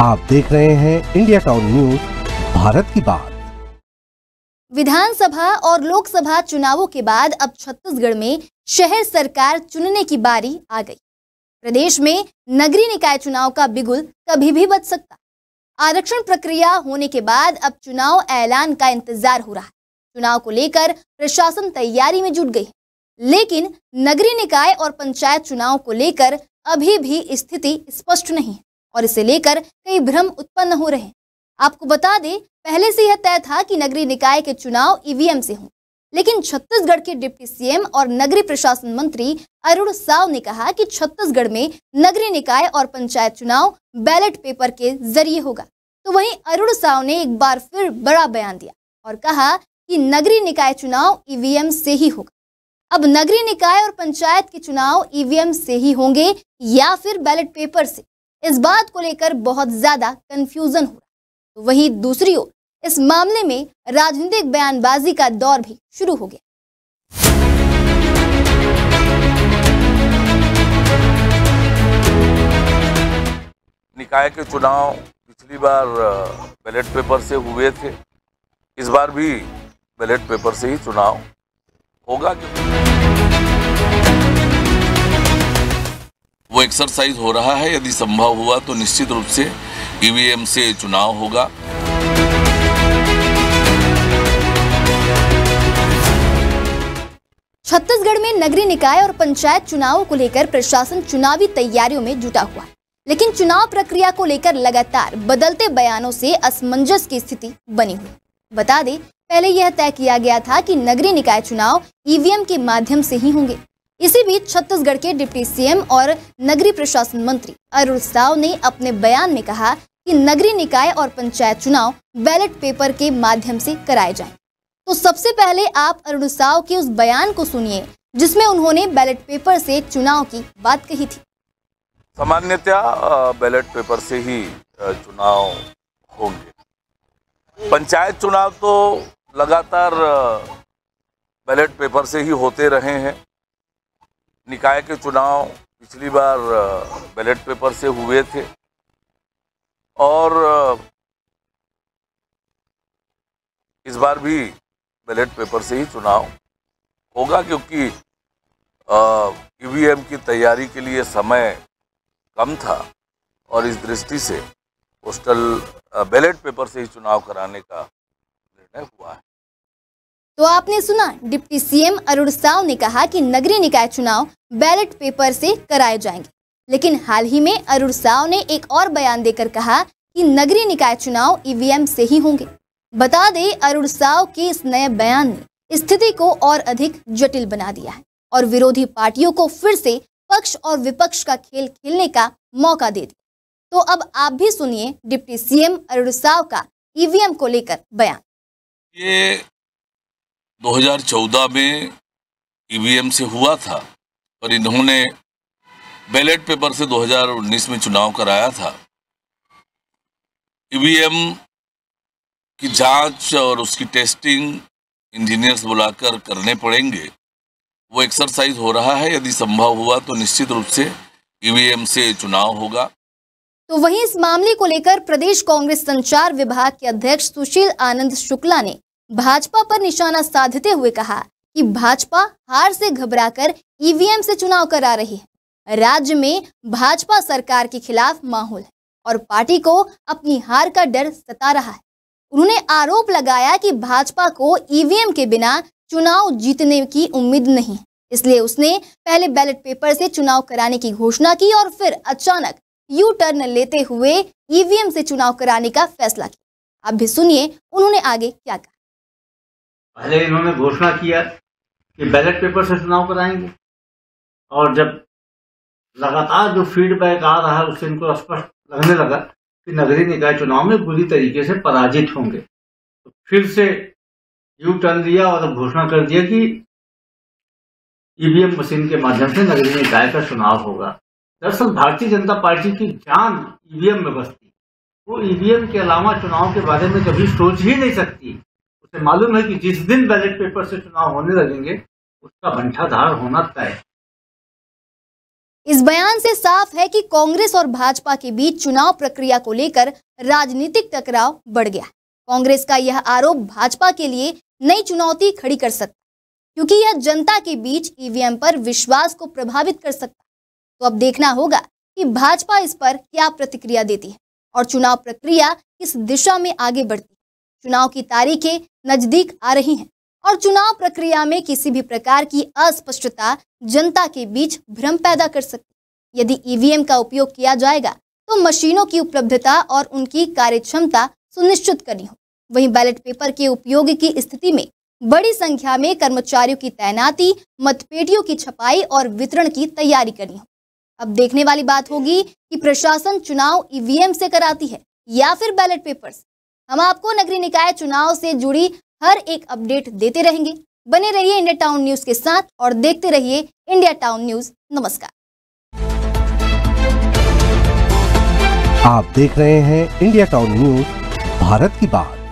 आप देख रहे हैं इंडिया टाउन न्यूज, भारत की बात। विधानसभा और लोकसभा चुनावों के बाद अब छत्तीसगढ़ में शहर सरकार चुनने की बारी आ गई। प्रदेश में नगरीय निकाय चुनाव का बिगुल कभी भी बज सकता। आरक्षण प्रक्रिया होने के बाद अब चुनाव ऐलान का इंतजार हो रहा है। चुनाव को लेकर प्रशासन तैयारी में जुट गई है, लेकिन नगरीय निकाय और पंचायत चुनाव को लेकर अभी भी स्थिति स्पष्ट नहीं है और इसे लेकर कई भ्रम उत्पन्न हो रहे हैं। आपको बता दें, पहले से यह तय था कि नगरीय निकाय के चुनाव ईवीएम से हों, लेकिन छत्तीसगढ़ के डिप्टी सीएम और नगरीय प्रशासन मंत्री अरुण साव ने कहा कि छत्तीसगढ़ में नगरीय निकाय और पंचायत चुनाव बैलेट पेपर के जरिए होगा। तो वहीं अरुण साव ने एक बार फिर बड़ा बयान दिया और कहा कि नगरीय निकाय चुनाव ईवीएम से ही होगा। अब नगरीय निकाय और पंचायत के चुनाव ईवीएम से ही होंगे या फिर बैलेट पेपर से, इस बात को लेकर बहुत ज्यादा कंफ्यूजन हो रहा है। तो वहीं दूसरी ओर इस मामले में राजनीतिक बयानबाजी का दौर भी शुरू हो गया। निकाय के चुनाव पिछली बार बैलेट पेपर से हुए थे, इस बार भी बैलेट पेपर से ही चुनाव होगा। वो एक्सरसाइज हो रहा है, यदि संभव हुआ तो निश्चित रूप से ईवीएम से चुनाव होगा। छत्तीसगढ़ में नगरीय निकाय और पंचायत चुनावों को लेकर प्रशासन चुनावी तैयारियों में जुटा हुआ है, लेकिन चुनाव प्रक्रिया को लेकर लगातार बदलते बयानों से असमंजस की स्थिति बनी हुई है। बता दें, पहले यह तय किया गया था कि नगरीय निकाय चुनाव ईवीएम के माध्यम से ही होंगे। इसी बीच छत्तीसगढ़ के डिप्टी सीएम और नगरीय प्रशासन मंत्री अरुण साव ने अपने बयान में कहा कि नगरीय निकाय और पंचायत चुनाव बैलेट पेपर के माध्यम से कराए जाएं। तो सबसे पहले आप अरुण साव के उस बयान को सुनिए, जिसमें उन्होंने बैलेट पेपर से चुनाव की बात कही थी। सामान्यतः बैलेट पेपर से ही चुनाव होंगे। पंचायत चुनाव तो लगातार बैलेट पेपर से ही होते रहे हैं। निकाय के चुनाव पिछली बार बैलेट पेपर से हुए थे और इस बार भी बैलेट पेपर से ही चुनाव होगा, क्योंकि ईवीएम की तैयारी के लिए समय कम था और इस दृष्टि से पोस्टल बैलेट पेपर से ही चुनाव कराने का निर्णय हुआ है। तो आपने सुना, डिप्टी सीएम अरुण साव ने कहा कि नगरीय निकाय चुनाव बैलेट पेपर से कराए जाएंगे, लेकिन हाल ही में अरुण साव ने एक और बयान देकर कहा कि नगरीय निकाय चुनाव ईवीएम से ही होंगे। बता दें, अरुण साव के इस नए बयान ने स्थिति को और अधिक जटिल बना दिया है और विरोधी पार्टियों को फिर से पक्ष और विपक्ष का खेल खेलने का मौका दे दिया। तो अब आप भी सुनिए डिप्टी सीएम अरुण साव का ईवीएम को लेकर बयान। ये 2014 में ईवीएम से हुआ था और इन्होंने बैलेट पेपर से 2019 में चुनाव कराया था। ईवीएम की जांच और उसकी टेस्टिंग इंजीनियर्स बुलाकर करने पड़ेंगे। वो एक्सरसाइज हो रहा है, यदि संभव हुआ तो निश्चित रूप से ईवीएम से चुनाव होगा। तो वहीं इस मामले को लेकर प्रदेश कांग्रेस संचार विभाग के अध्यक्ष सुशील आनंद शुक्ला ने भाजपा पर निशाना साधते हुए कहा कि भाजपा हार से घबराकर ईवीएम से चुनाव करा रही है। राज्य में भाजपा सरकार के खिलाफ माहौल है और पार्टी को अपनी हार का डर सता रहा है। उन्होंने आरोप लगाया कि भाजपा को ईवीएम के बिना चुनाव जीतने की उम्मीद नहीं है, इसलिए उसने पहले बैलेट पेपर से चुनाव कराने की घोषणा की और फिर अचानक यू टर्न लेते हुए ईवीएम से चुनाव कराने का फैसला किया। आप भी सुनिए उन्होंने आगे क्या कहा। पहले इन्होंने घोषणा किया कि बैलेट पेपर से चुनाव कराएंगे और जब लगातार जो फीडबैक आ रहा है उससे इनको स्पष्ट लगने लगा कि नगरीय निकाय चुनाव में बुरी तरीके से पराजित होंगे, तो फिर से यू टर्न लिया और घोषणा कर दिया कि ईवीएम मशीन के माध्यम से नगरीय निकाय का चुनाव होगा। दरअसल भारतीय जनता पार्टी की जान ईवीएम में बसती, वो ईवीएम के अलावा चुनाव के बारे में कभी सोच ही नहीं सकती। उसे मालूम है कि जिस दिन बैलेट पेपर से चुनाव होने लगेंगे उसका बंटाधार होना तय। इस बयान से साफ है कि कांग्रेस और भाजपा के बीच चुनाव प्रक्रिया को लेकर राजनीतिक टकराव बढ़ गया है। कांग्रेस का यह आरोप भाजपा के लिए नई चुनौती खड़ी कर सकता है, क्योंकि यह जनता के बीच ईवीएम पर विश्वास को प्रभावित कर सकता है। तो अब देखना होगा कि भाजपा इस पर क्या प्रतिक्रिया देती है और चुनाव प्रक्रिया किस दिशा में आगे बढ़ती है। चुनाव की तारीखें नजदीक आ रही हैं और चुनाव प्रक्रिया में किसी भी प्रकार की अस्पष्टता जनता के बीच भ्रम पैदा कर सकती है। यदि ईवीएम का उपयोग किया जाएगा तो मशीनों की उपलब्धता और उनकी कार्यक्षमता सुनिश्चित करनी हो। वहीं बैलेट पेपर के उपयोग की स्थिति में बड़ी संख्या में कर्मचारियों की तैनाती, मतपेटियों की छपाई और वितरण की तैयारी करनी हो। अब देखने वाली बात होगी कि प्रशासन चुनाव ईवीएम से कराती है या फिर बैलेट पेपर से। हम आपको नगरीय निकाय चुनाव से जुड़ी हर एक अपडेट देते रहेंगे। बने रहिए इंडिया टाउन न्यूज के साथ और देखते रहिए इंडिया टाउन न्यूज। नमस्कार। आप देख रहे हैं इंडिया टाउन न्यूज, भारत की बात।